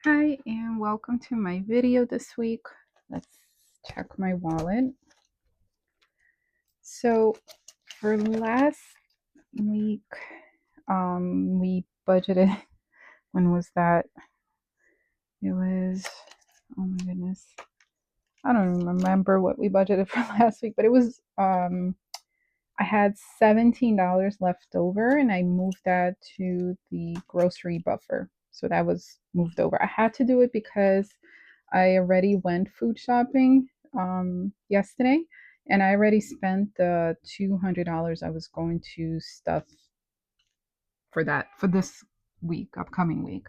Hi, and welcome to my video this week. Let's check my wallet. So for last week, we budgeted. When was that? It was, oh my goodness. I don't remember what we budgeted for last week, but it was, I had $17 left over and I moved that to the grocery buffer. So that was moved over. I had to do it because I already went food shopping yesterday and I already spent the $200 I was going to stuff for that for this week, upcoming week.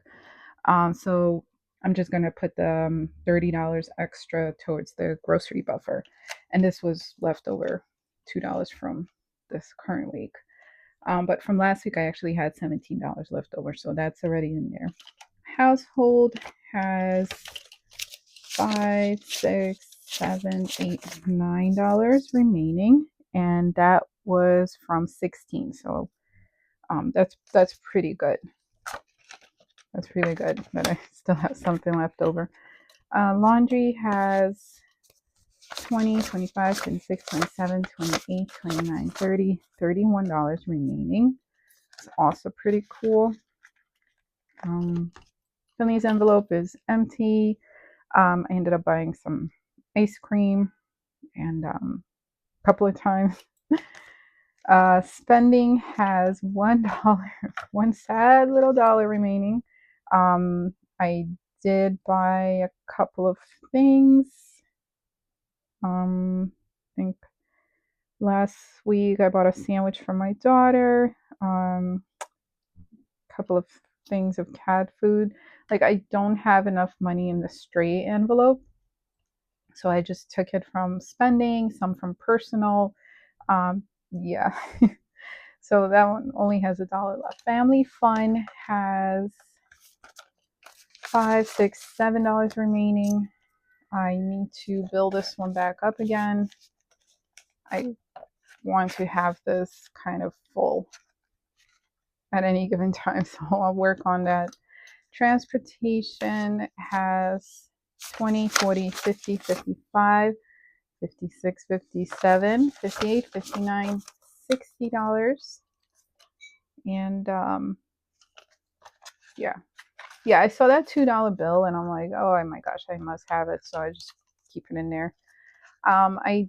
So I'm just going to put the $30 extra towards the grocery buffer. And this was leftover $2 from this current week. But from last week, I actually had $17 left over. So that's already in there. Household has five, six, seven, eight, $9 remaining. And that was from 16. So that's pretty good. That's really good that I still have something left over. Laundry has 20, 25, 26, 27, 28, 29, 30, $31 remaining. It's also pretty cool. Finley's envelope is empty. I ended up buying some ice cream and a couple of times. Spending has $1, one sad little dollar remaining. I did buy a couple of things. I think last week I bought a sandwich for my daughter. A couple of things of cat food. Like I don't have enough money in the straight envelope, so I just took it from spending, some from personal. Yeah. So that one only has $1 left. Family Fun has five, six, $7 remaining. I need to build this one back up again. I want to have this kind of full at any given time, so I'll work on that. Transportation has 20, 40, 50, 55, 56, 57, 58, 59, $60. And yeah. Yeah, I saw that $2 bill and I'm like, oh my gosh, I must have it. So I just keep it in there. I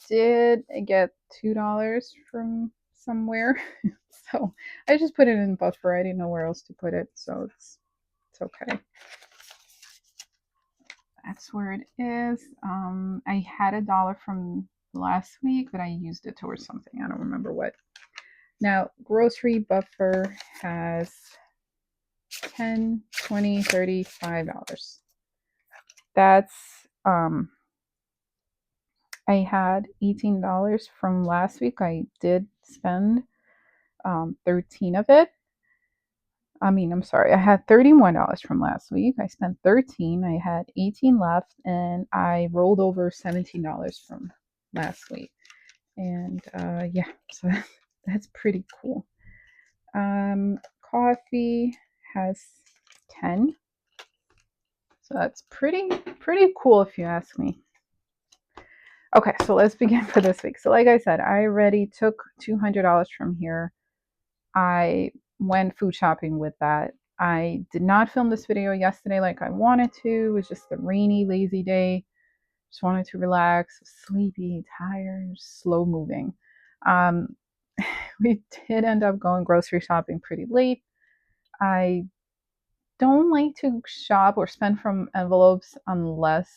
did get $2 from somewhere. So I just put it in buffer. I didn't know where else to put it. So it's okay. That's where it is. I had $1 from last week, but I used it towards something. I don't remember what. Now, grocery buffer has 10, 20, $35. That's I had $18 from last week. I did spend 13 of it. I'm sorry. I had $31 from last week. I spent 13. I had 18 left, and I rolled over $17 from last week. And yeah, so that's pretty cool. Coffee has 10. So that's pretty cool if you ask me. Okay, so let's begin for this week. So like I said, I already took $200 from here. I went food shopping with that. I did not film this video yesterday like I wanted to. It was just a rainy, lazy day. Just wanted to relax, sleepy, tired, slow moving. Um, we did end up going grocery shopping pretty late. I don't like to shop or spend from envelopes unless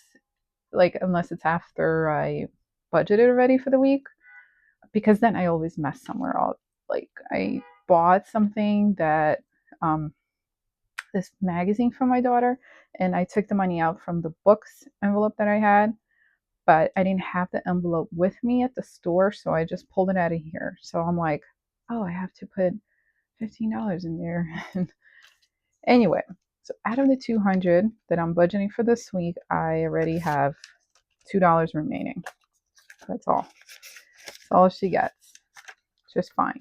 it's after I budgeted already for the week, because then I always mess somewhere up. Like I bought something that this magazine for my daughter, and I took the money out from the books envelope that I had, but I didn't have the envelope with me at the store, so I just pulled it out of here. So I'm like, oh, I have to put $15 in there. Anyway, so out of the 200 that I'm budgeting for this week, I already have $2 remaining. That's all. That's all she gets. Just fine.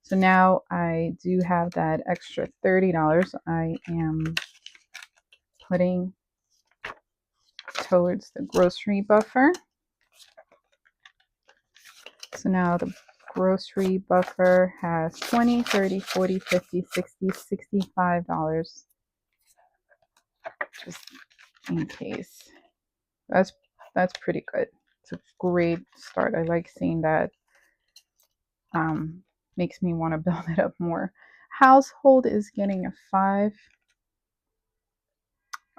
So now I do have that extra $30 I am putting towards the grocery buffer. So now the grocery buffer has $20, $30, $40, $50, $60, $65, just in case. That's pretty good. It's a great start. I like seeing that. Makes me want to build it up more. Household is getting a 5.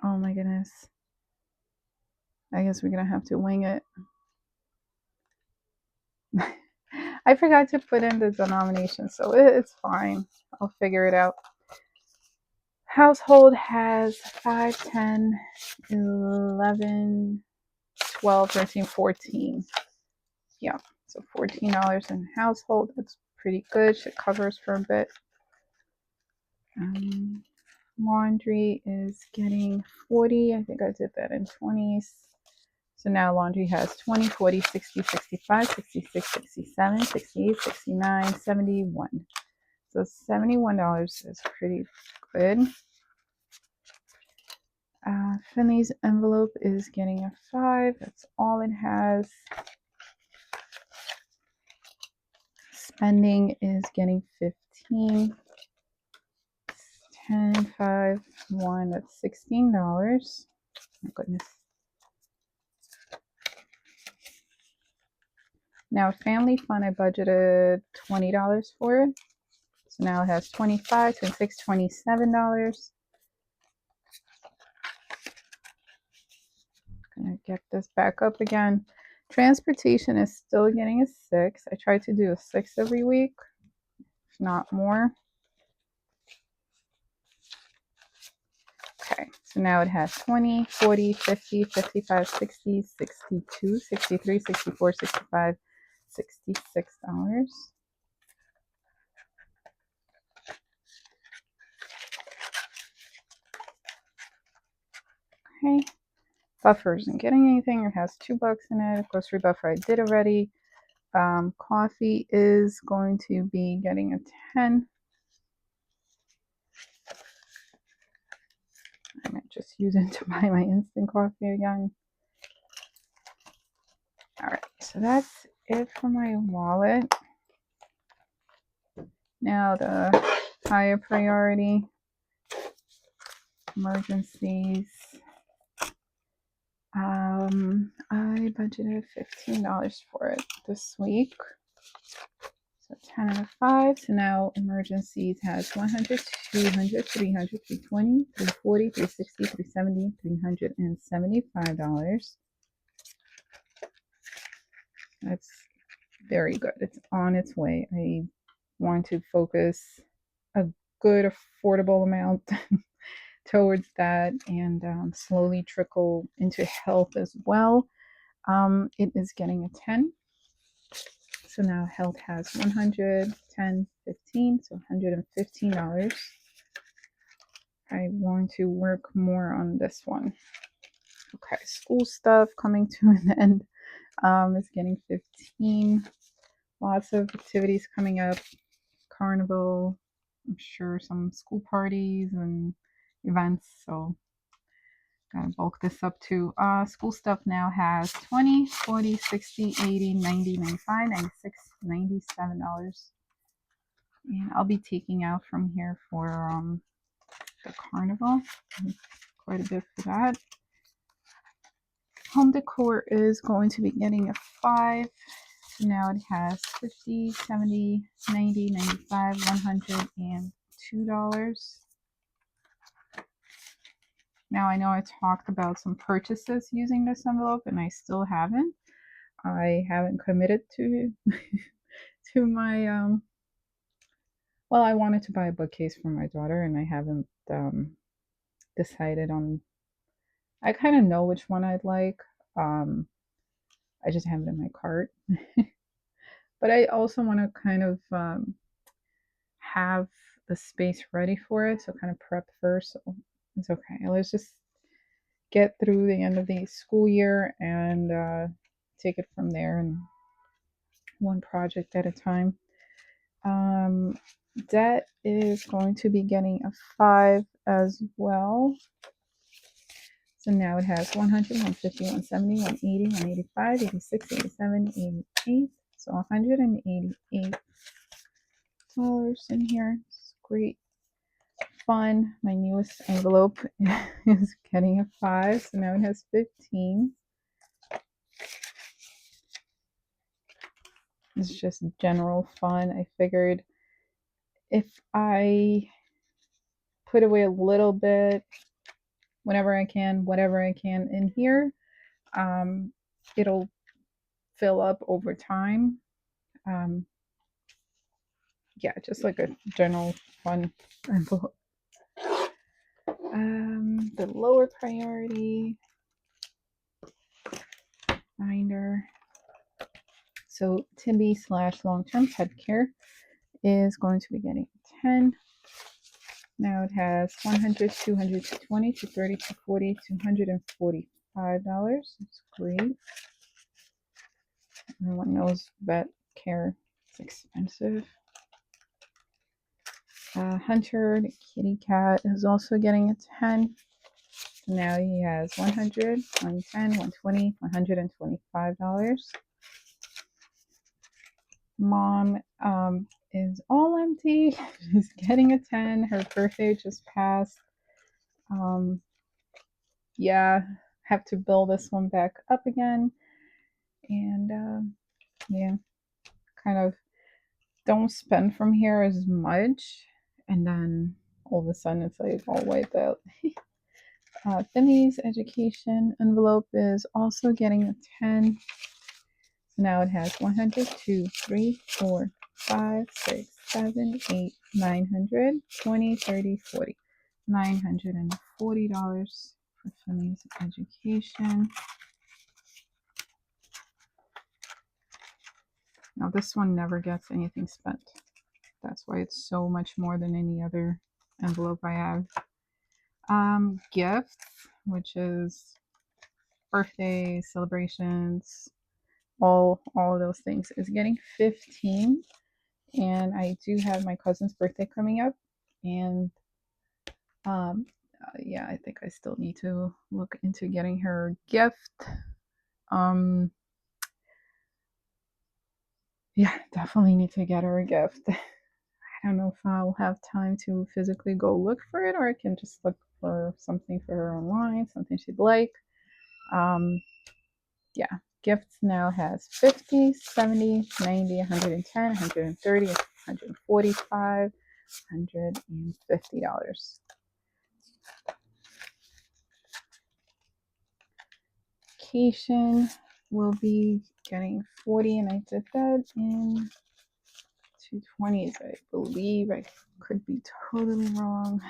Oh my goodness. I guess we're gonna have to wing it. I forgot to put in the denomination, so it's fine. I'll figure it out. Household has 5, 10, 11, 12, 13, 14. Yeah, so $14 in household. That's pretty good. Should cover us for a bit. Laundry is getting 40. I think I did that in 20s. So now laundry has 20, 40, 60, 65, 66, 67, 68, 69, 71. So $71 is pretty good. Finley's envelope is getting a 5. That's all it has. Spending is getting 15. 10, 5, 1. That's $16. My goodness. Now, family fun, I budgeted $20 for it. So now it has $25, $26, $27. Gonna get this back up again. Transportation is still getting a 6. I try to do a 6 every week, if not more. Okay, so now it has 20, 40, 50, 55, 60, 62, 63, 64, 65, $66. Okay, buffer isn't getting anything. It has $2 in it. Grocery buffer I did already. Coffee is going to be getting a 10. I might just use it to buy my instant coffee again. All right, so that's it for my wallet. Now the higher priority emergencies. I budgeted $15 for it this week. So 10 out of 5. So now emergencies has 100, 200, 300, 320, 340, 360, 370, $375. That's very good. It's on its way. I want to focus a good affordable amount towards that and slowly trickle into health as well. It is getting a 10. So now health has 100, 10, 15, so $115. I want to work more on this one. Okay, school stuff coming to an end. Is getting 15. Lots of activities coming up. Carnival, I'm sure some school parties and events, so gotta bulk this up too. School stuff now has 20, 40, 60, 80, 90, 95, 96, $97. And I'll be taking out from here for the carnival. Quite a bit for that. Home decor is going to be getting a 5. So now it has 50, 70, 90, 95, $102. Now I know I talked about some purchases using this envelope and I still haven't. I haven't committed to to my well, I wanted to buy a bookcase for my daughter and I haven't decided on. I kind of know which one I'd like. I just have it in my cart. But I also want to kind of have the space ready for it, so kind of prep first. So it's okay. Let's just get through the end of the school year and take it from there, and one project at a time. Debt is going to be getting a 5 as well. So now it has 100, 150, 170, 180, 185, 86, 87, 88. So $188 in here. It's great fun. My newest envelope is getting a 5, so now it has 15. It's just general fun. I figured if I put away a little bit whenever I can, whatever I can in here, it'll fill up over time. Yeah, just like a general fun envelope. The lower priority binder. So Timby / long-term pet care is going to be getting 10. Now it has 100, 200, 220, 230, 240, $245. That's great. Everyone knows vet care is expensive. Hunter, the kitty cat, is also getting a 10. Now he has 100, 110, 120, $125. Mom is all empty. She's getting a 10. Her birthday just passed. Yeah, have to build this one back up again. And yeah, kind of don't spend from here as much. And then all of a sudden it's like all wiped out. Finney's education envelope is also getting a 10. So now it has 100, 2, 3, 4, 5, 6, 7, 8, 900, 20, 30, 40. $940 for Finney's education. Now this one never gets anything spent. That's why it's so much more than any other envelope I have. Gifts, which is birthday celebrations, all of those things, is getting 15. And I do have my cousin's birthday coming up, and yeah, I think I still need to look into getting her a gift. Yeah, definitely need to get her a gift. I don't know if I'll have time to physically go look for it, or I can just look for something for her online, something she'd like. Yeah, gifts now has 50, 70, 90, 110, 130, 145, $150. Vacation will be getting 40, and I did that in 220s, I believe. I could be totally wrong.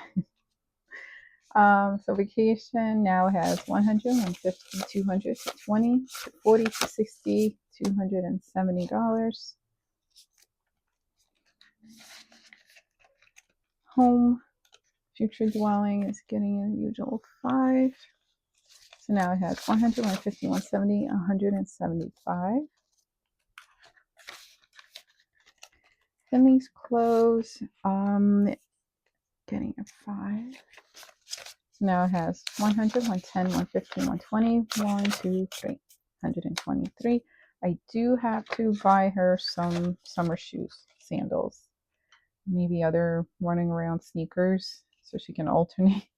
So vacation now has 100, 150, 200, 220, 40, 60, $270. Home, future dwelling is getting a usual 5. So now it has 100, 150, 170, 175. Finley's clothes, getting a 5. So now it has 100, 110, 150, 120, 1, 2, 3, 123. I do have to buy her some summer shoes, sandals, maybe other running around sneakers so she can alternate.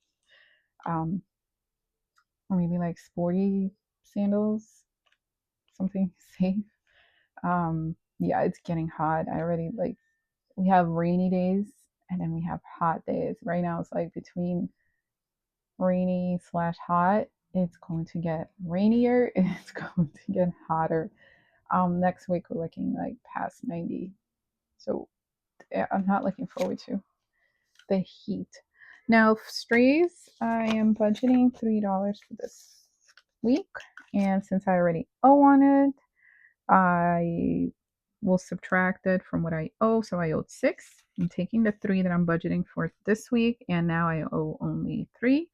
Or maybe like sporty sandals, something safe. Yeah, it's getting hot. I already like, we have rainy days and then we have hot days. Right now it's like between rainy / hot. It's going to get rainier. It's going to get hotter. Next week we're looking like past 90. So yeah, I'm not looking forward to the heat. Now strays, I am budgeting $3 for this week, and since I already owe on it, I will subtract it from what I owe. So I owed 6. I'm taking the 3 that I'm budgeting for this week, and now I owe only 3.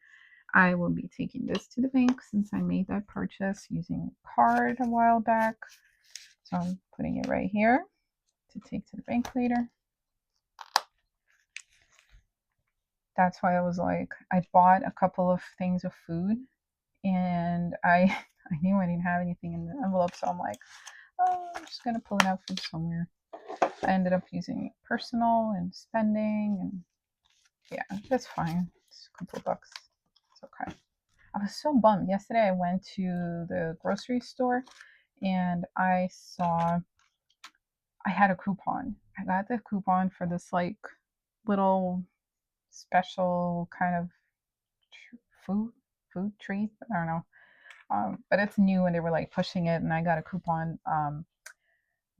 I will be taking this to the bank since I made that purchase using a card a while back. So I'm putting it right here to take to the bank later. That's why I was like, I bought a couple of things of food and I I knew I didn't have anything in the envelope, so I'm like, oh, I'm just gonna pull it out from somewhere. I ended up using personal and spending, and yeah, that's fine. It's a couple of bucks. It's okay. I was so bummed. Yesterday I went to the grocery store and I had a coupon. I got the coupon for this like little special kind of food treat. I don't know. But it's new and they were like pushing it and I got a coupon,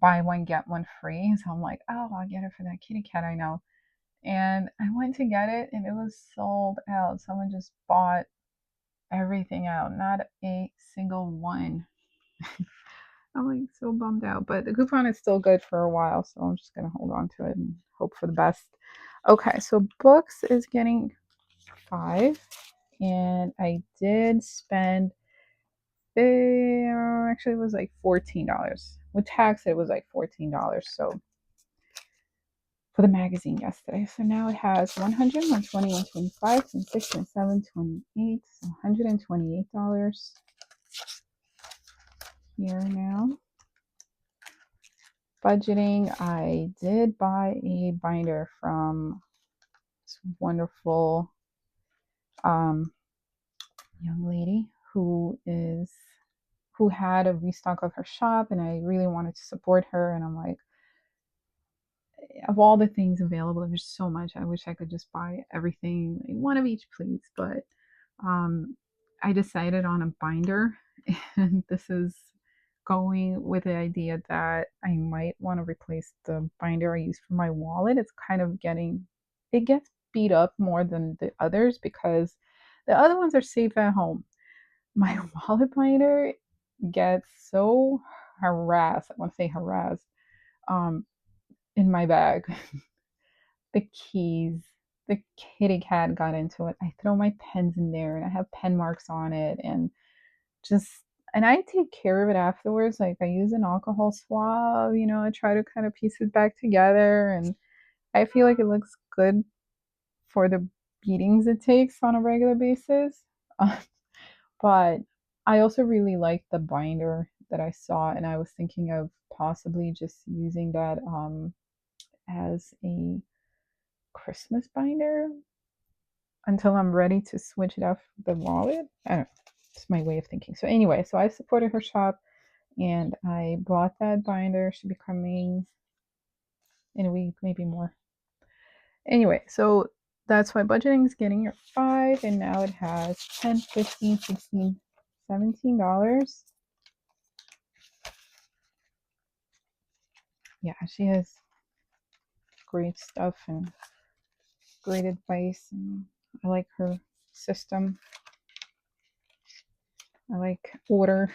buy one get one free. So I'm like, oh, I'll get it for that kitty cat I know. And I went to get it and it was sold out. Someone just bought everything out, not a single one. I'm like so bummed out, but the coupon is still good for a while, so I'm just gonna hold on to it and hope for the best. Okay, so books is getting 5, and I did spend. Actually, it was like $14 with tax. It was like $14. So for the magazine yesterday. So now it has 100, 120, 125, 26, 27, 28, so $128 here now. Budgeting, I did buy a binder from this wonderful young lady who had a restock of her shop, and I really wanted to support her. And I'm like, of all the things available, there's so much. I wish I could just buy everything, like one of each, please. But um, I decided on a binder, and this is going with the idea that I might want to replace the binder I use for my wallet. It's kind of it gets beat up more than the others because the other ones are safe at home. My wallet binder gets so harassed. I want to say harassed, um, in my bag. The keys, the kitty cat got into it. I throw my pens in there and I have pen marks on it and just and I take care of it afterwards. Like I use an alcohol swab, I try to kind of piece it back together and I feel like it looks good for the beatings it takes on a regular basis. Uh, but I also really like the binder that I saw and I was thinking of possibly just using that as a Christmas binder until I'm ready to switch it off the wallet. I don't know. It's my way of thinking. So anyway, so I supported her shop and I bought that binder. Should be coming in a week, maybe more. Anyway, so that's why budgeting is getting your 5 and now it has 10, 15, 16, $17. Yeah, she has great stuff and great advice and I like her system. I like order,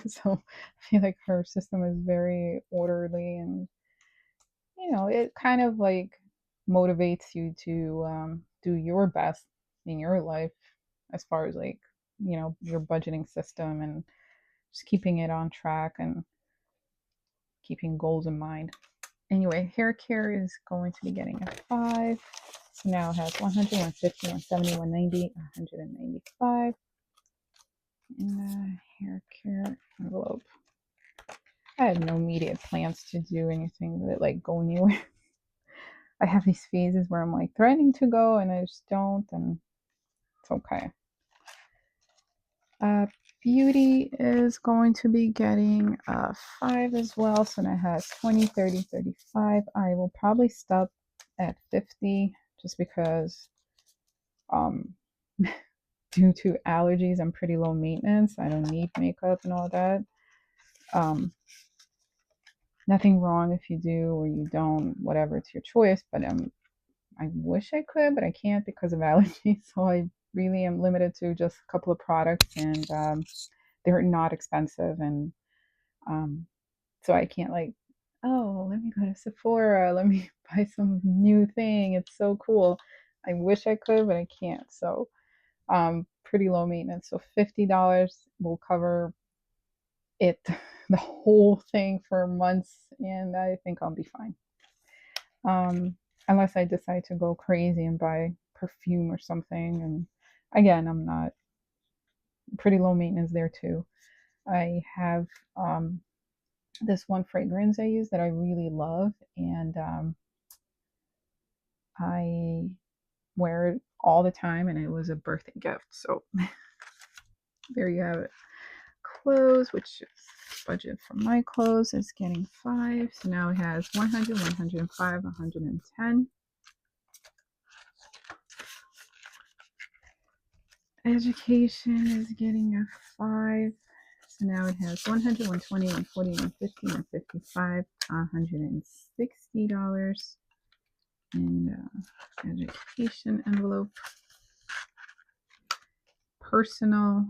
so I feel like her system is very orderly, and it kind of like motivates you to do your best in your life as far as like your budgeting system and just keeping it on track and keeping goals in mind. Anyway, hair care is going to be getting a 5. So now it has 100, 150, 170, 190, 195 in the hair care envelope. I have no immediate plans to do anything with it, like go anywhere. I have these phases where I'm like threatening to go and I just don't, and it's okay. Uh, Beauty is going to be getting a 5 as well, so that has 20, 30, 35. I will probably stop at 50 just because, um, due to allergies, I'm pretty low maintenance. I don't need makeup and all that. Um, Nothing wrong if you do or you don't, whatever, it's your choice. But I wish I could, but I can't because of allergies. So I really am limited to just a couple of products, and they're not expensive, and um, so I can't like, oh, let me go to Sephora, let me buy some new thing. It's so cool. I wish I could, but I can't. So pretty low maintenance. So $50 will cover it, the whole thing for months, and I think I'll be fine. Unless I decide to go crazy and buy perfume or something. And again, I'm not pretty low maintenance there too. I have this one fragrance I use that I really love, and I wear it all the time, and it was a birthday gift. So there you have it. Clothes, which is budget for my clothes, is getting 5. So now it has 100, 105, 110. Education is getting a 5. So now it has 100, 120, 140, 150, 155, $160 in education envelope. Personal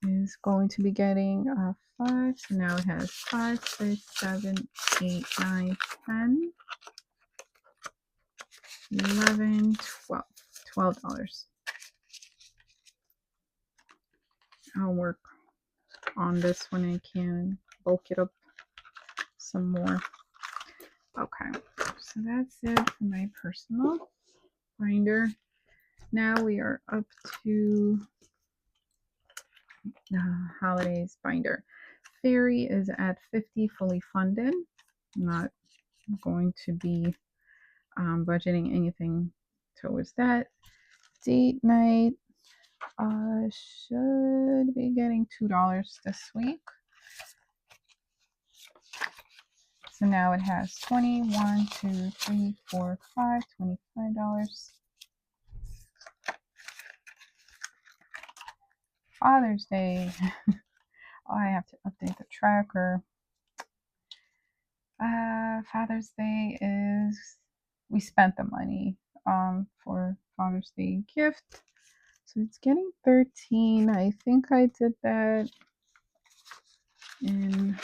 is going to be getting a 5. So now it has 5, 6, 7, 8, 9, 10, 11, 12. $12. I'll work on this when I can bulk it up some more. Okay, so that's it for my personal binder. Now we are up to the holidays binder. Fairy is at 50, fully funded. I'm not going to be budgeting anything towards that. Date night should be getting $2 this week. So now it has 21, 2, 3, 4, 5, $25. Father's Day. Oh, I have to update the tracker. Father's Day is, we spent the money for Father's Day gift. So it's getting 13. I think I did that in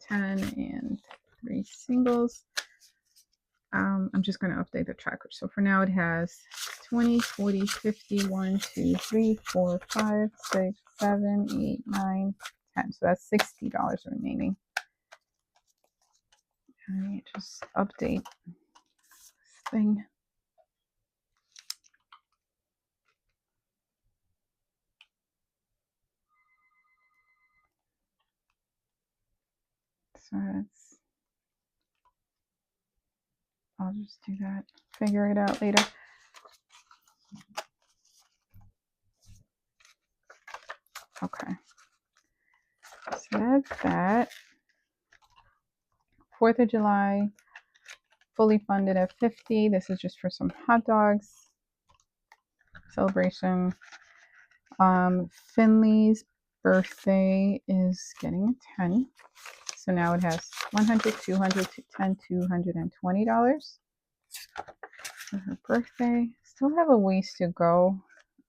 10 and 3 singles. I'm just going to update the tracker. So for now it has 20, 40, 50, 1, 2, 3, 4, 5, 6, 7, 8, 9, 10. So that's $60 remaining. Let me just update this thing. So it's, I'll just do that. Figure it out later. Okay. So that's that. 4th of July, fully funded at 50. This is just for some hot dogs. Celebration. Finley's birthday is getting a 10. So now it has 100, 200, 10, $220 for her birthday. Still have a ways to go.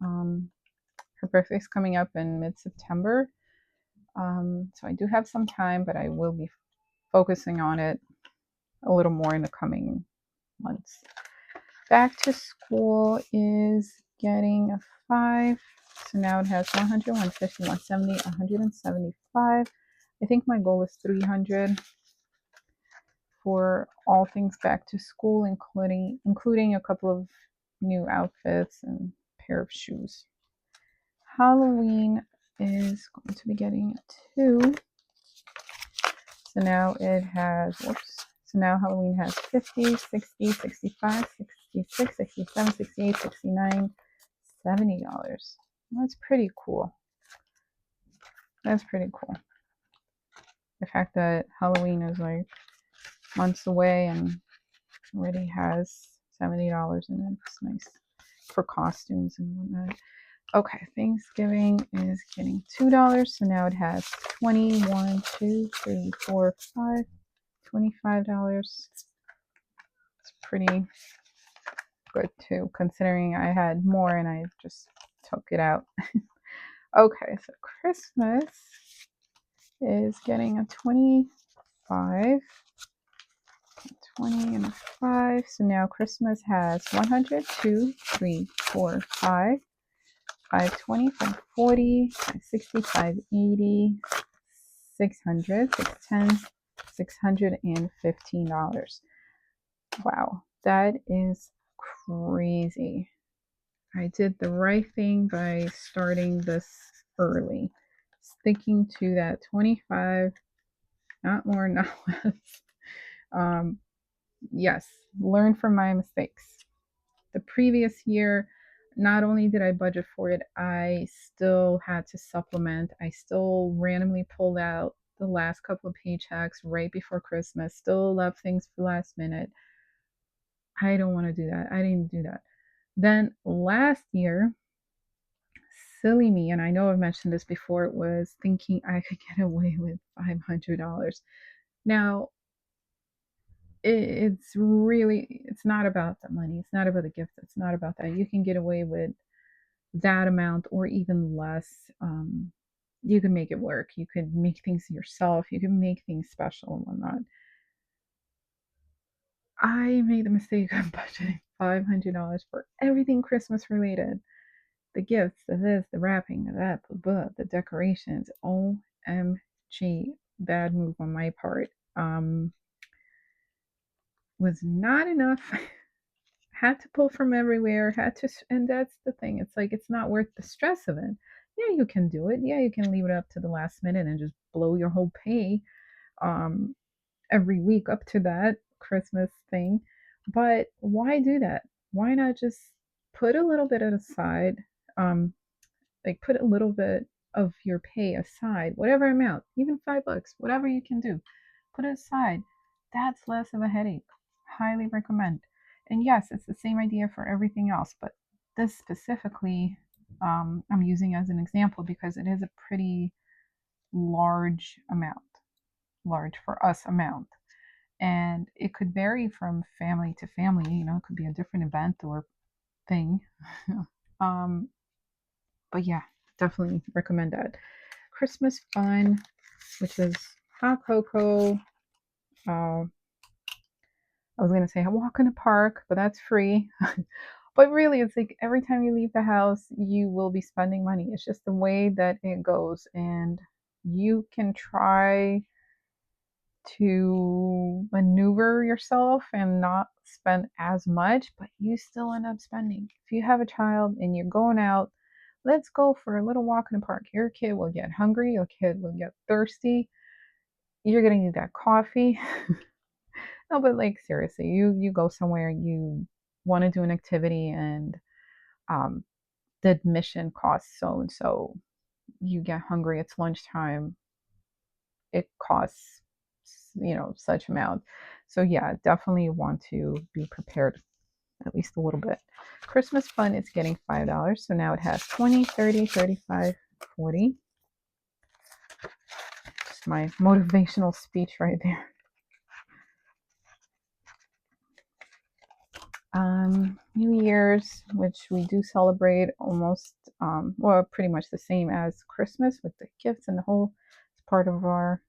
Her birthday's coming up in mid-September. So I do have some time, but I will be focusing on it a little more in the coming months. Back to school is getting a 5. So now it has 100, 150, 170, 175. I think my goal is 300 for all things back to school, including a couple of new outfits and pair of shoes. Halloween is going to be getting a 2. So now it has, so now Halloween has 50, 60, 65, 66, 67, 68, 69, $70. That's pretty cool. That's pretty cool. The fact that Halloween is like months away and already has $70 in it. It's nice for costumes and whatnot. Okay, Thanksgiving is getting $2. So now it has 21, 2, 3, 4, 5, $25. It's pretty good too, considering I had more and I just took it out. Okay, so Christmas is getting a 25, 20 and a 5. So now Christmas has 100, 2, 3, 4, 5, 520, 540, 560, 580, 600, 610, $615. Wow, that is crazy. I did the right thing by starting this early. Sticking to that 25, not more, not less. Um, yes, learn from my mistakes. The previous year, not only did I budget for it, I still had to supplement. I still randomly pulled out the last couple of paychecks right before Christmas, still left things for last minute. I don't want to do that. I didn't do that. Then last year, silly me, and I know I've mentioned this before, was thinking I could get away with $500. Now, it's not about the money. It's not about the gift. It's not about that. You can get away with that amount or even less. You can make it work. You could make things yourself. You can make things special and whatnot. I made the mistake of budgeting $500 for everything Christmas related. The gifts, the this, the wrapping, the that, the decorations. OMG, bad move on my part. Was not enough. Had to pull from everywhere. And that's the thing. It's like it's not worth the stress of it. Yeah, you can do it. Yeah, you can leave it up to the last minute and just blow your whole pay um, every week up to that Christmas thing. But why do that? Why not just put a little bit aside? Um, like put a little bit of your pay aside, whatever amount, even $5, whatever you can do, put it aside. That's less of a headache. Highly recommend. And yes, it's the same idea for everything else, but this specifically, I'm using as an example because it is a pretty large amount, large for us amount. And it could vary from family to family. It could be a different event or thing. um, but yeah, definitely recommend that. Christmas fun, which is hot cocoa. Uh, I was gonna say a walk in the park, but that's free. But really, it's like every time you leave the house, you will be spending money. It's just the way that it goes, and you can try to maneuver yourself and not spend as much, but you still end up spending. If you have a child and you're going out, let's go for a little walk in the park. Your kid will get hungry, your kid will get thirsty, you're gonna need that coffee. No, but like seriously, you go somewhere, you want to do an activity, and um, the admission costs so and so. You get hungry, it's lunchtime, it costs such amount. So yeah, definitely want to be prepared at least a little bit. Christmas fun is getting $5, so now it has 20, 30, 35, 40. Just my motivational speech right there. New Year's, which we do celebrate almost, well, pretty much the same as Christmas with the gifts and the whole, it's part of our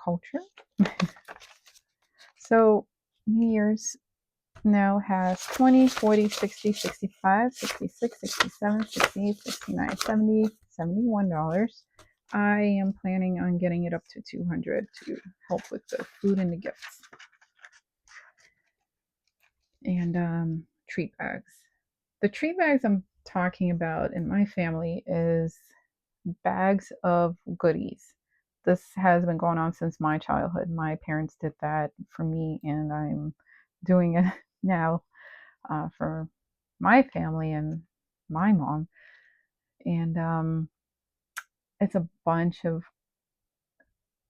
culture. So New Year's now has 20, 40, 60, 65, 66, 67, 68, 69, 70, $71. I am planning on getting it up to 200 to help with the food and the gifts. And treat bags. The treat bags I'm talking about in my family is bags of goodies. This has been going on since my childhood. My parents did that for me, and I'm doing it now for my family and my mom. And it's a bunch of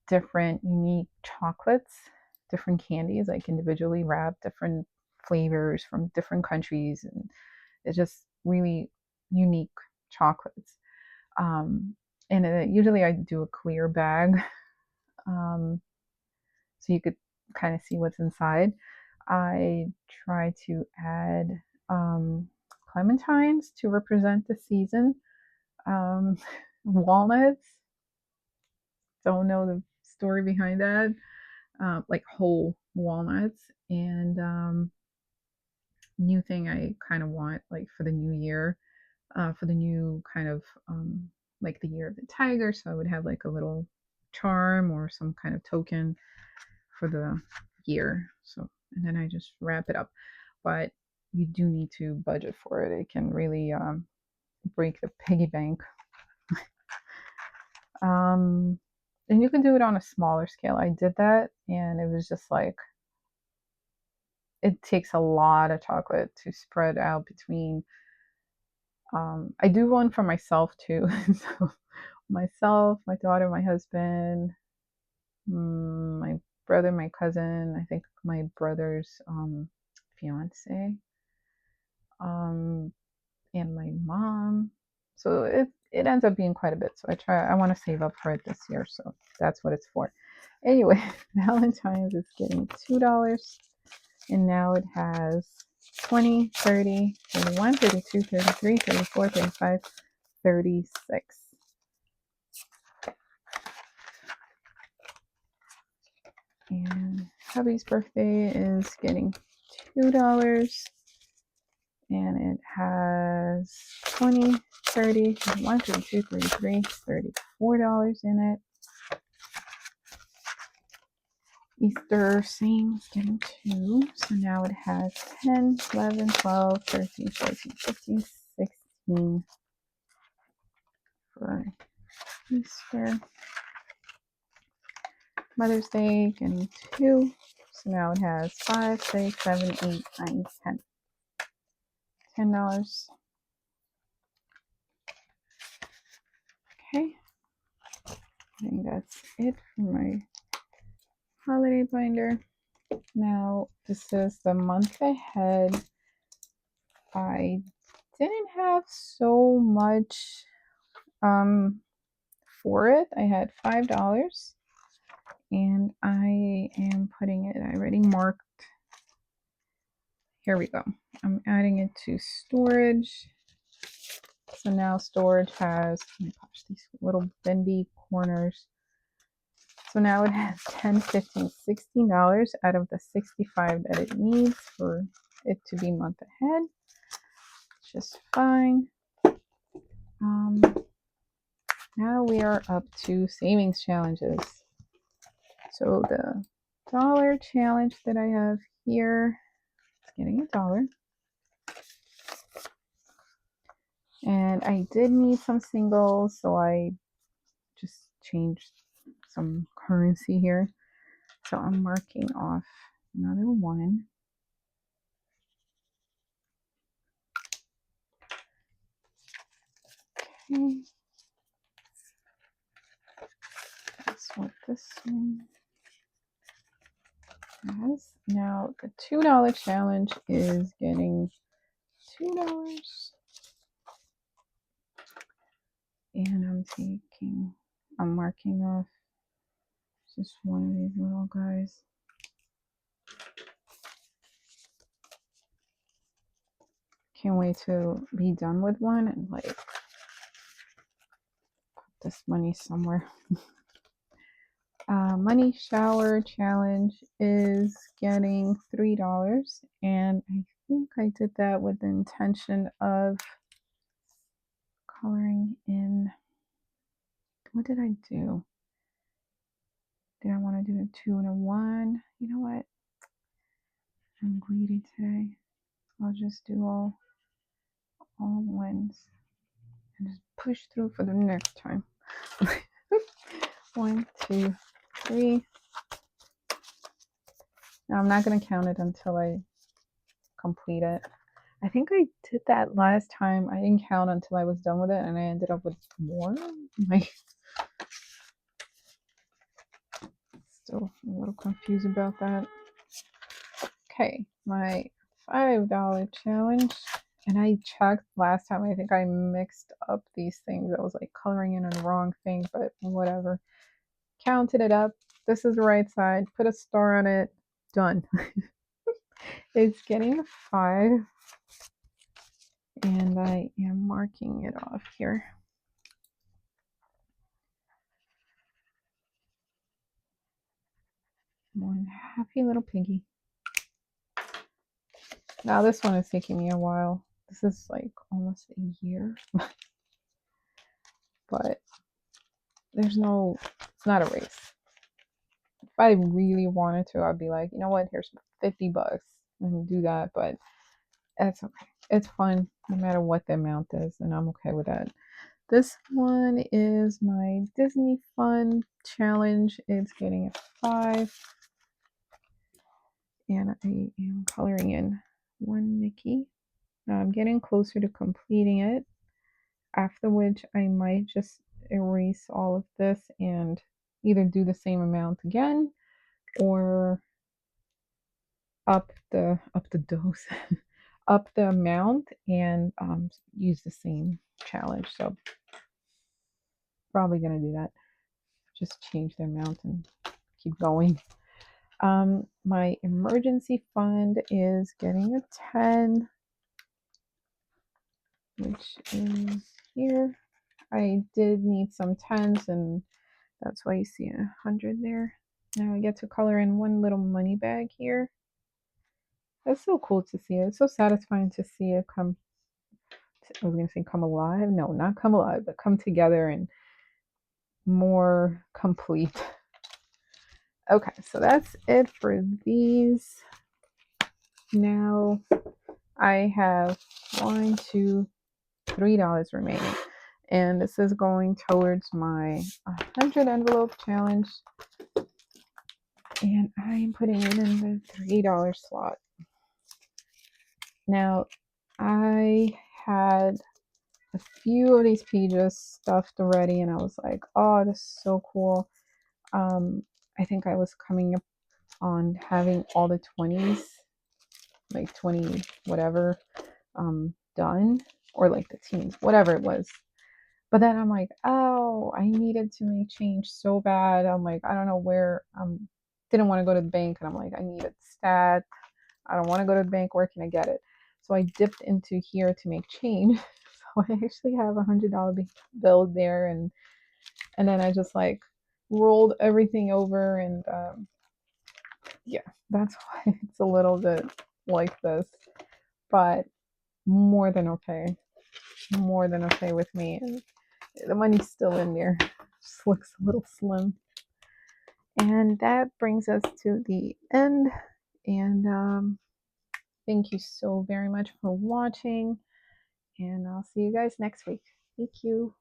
different unique chocolates, different candies, like individually wrapped, different flavors from different countries, and it's just really unique chocolates. Um, and usually I do a clear bag, um, so you could kind of see what's inside. I try to add clementines to represent the season. Um, walnuts. Don't know the story behind that. Like whole walnuts. And new thing I kind of want, like for the new year, for the new kind of like the year of the tiger. So I would have like a little charm or some kind of token for the year. So, and then I just wrap it up. But you do need to budget for it. It can really break the piggy bank. And you can do it on a smaller scale. I did that, and it was just like, it takes a lot of chocolate to spread out between. I do one for myself too. So myself, my daughter, my husband, my brother, my cousin, I think my brother's fiance, um, and my mom. So it ends up being quite a bit. So I want to save up for it this year. So that's what it's for. Anyway, Valentine's is getting $2, and now it has 20, 30, 31, 32, 33, 34, 35, 36. And hubby's birthday is getting $2, and it has 20, 30, 31, 32, 33, $34 in it. Easter same is getting 2, so now it has 10, 11, 12, 13, 14, 15, 16 for Easter. Mother's Day getting 2, so now it has 5, 6, 7, 8, 9, 10. $10. Okay, I think that's it for my holiday binder. Now this is the month ahead. I didn't have so much for it. I had $5, and I am putting it, I already marked. Here we go. I'm adding it to storage. So now storage has, oh my gosh, these little bendy corners. So now it has $10, $15, $16 out of the $65 that it needs for it to be month ahead. Just fine. Now we are up to savings challenges. So the dollar challenge that I have here is getting $1. And I did need some singles, so I just changed some currency here. So I'm marking off another 1. Okay. That's what this one has. Now the $2 challenge is getting $2. And I'm marking off just one of these little guys. Can't wait to be done with one and like put this money somewhere. Money shower challenge is getting $3, and I think I did that with the intention of coloring in. What did I do? Did I want to do a 2 and a 1? You know what? I'm greedy today. I'll just do all ones and just push through for the next time. 1, 2, 3. Now I'm not going to count it until I complete it. I think I did that last time. I didn't count until I was done with it, and I ended up with more. Like, still a little confused about that. Okay, my $5 challenge. And I checked last time. I think I mixed up these things. I was like coloring in on the wrong thing, but whatever. Counted it up. This is the right side. Put a star on it. Done. It's getting a 5. And I am marking it off here. One happy little piggy. Now this one is taking me a while. This is like almost a year. But it's not a race. If I really wanted to, I'd be like, you know what, here's $50 and do that, but that's okay. It's fun no matter what the amount is, and I'm okay with that. This one is my Disney Fun Challenge. It's getting a 5, and I am coloring in one Mickey. Now I'm getting closer to completing it, after which I might just erase all of this and either do the same amount again or up the dose, up the amount, and use the same challenge. So probably gonna do that. Just change the amount and keep going. My emergency fund is getting a 10, which is here. I did need some 10s, and that's why you see 100 there. Now I get to color in one little money bag here. That's so cool to see it. It's so satisfying to see it come. I was gonna say come alive. No, not come alive, but come together and more complete. Okay, so that's it for these. Now I have $3 remaining, and this is going towards my 100 envelope challenge, and I am putting it in the $3 slot. Now I had a few of these pages stuffed already, and I was like, oh, this is so cool. I think I was coming up on having all the 20s, like 20 whatever, done, or like the teens, whatever it was. But then I'm like, oh, I needed to make change so bad. I'm like, I don't know where. Didn't want to go to the bank, and I'm like, I need a stat. I don't want to go to the bank. Where can I get it? So I dipped into here to make change. So I actually have $100 bill there, and then I just like rolled everything over, and yeah, that's why it's a little bit like this, but more than okay, more than okay with me. And the money's still in there, just looks a little slim. And that brings us to the end. And thank you so very much for watching, and I'll see you guys next week. Thank you.